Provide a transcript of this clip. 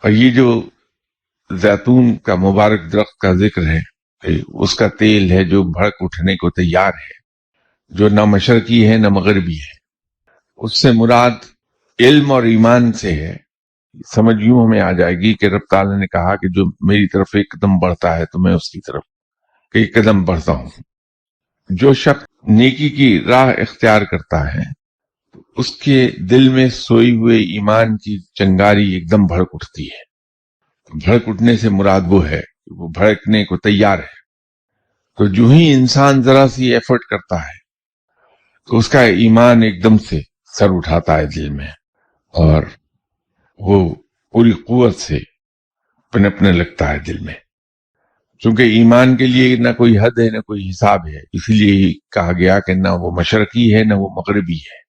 और ये जो जैतून का मुबारक दरख्त का जिक्र है, उसका तेल है जो भड़क उठने को तैयार है, जो न मशरकी है न मगरबी है। उससे मुराद इल्म और ईमान से है। समझ यूं हमें आ जाएगी कि रब ताला ने कहा कि जो मेरी तरफ एक कदम बढ़ता है तो मैं उसकी तरफ एक कदम बढ़ता हूं। जो शख्स नेकी की राह इख्तियार करता है उसके दिल में सोई हुए ईमान की चिंगारी एकदम भड़क उठती है। भड़क उठने से मुराद वो है कि वो भड़कने को तैयार है। तो जो ही इंसान जरा सी एफर्ट करता है तो उसका ईमान एकदम से सर उठाता है दिल में, और वो पूरी कुव्वत से पनपने लगता है दिल में। क्योंकि ईमान के लिए ना कोई हद है ना कोई हिसाब है, इसीलिए कहा गया कि ना वो मशरकी है ना वो मगरबी है।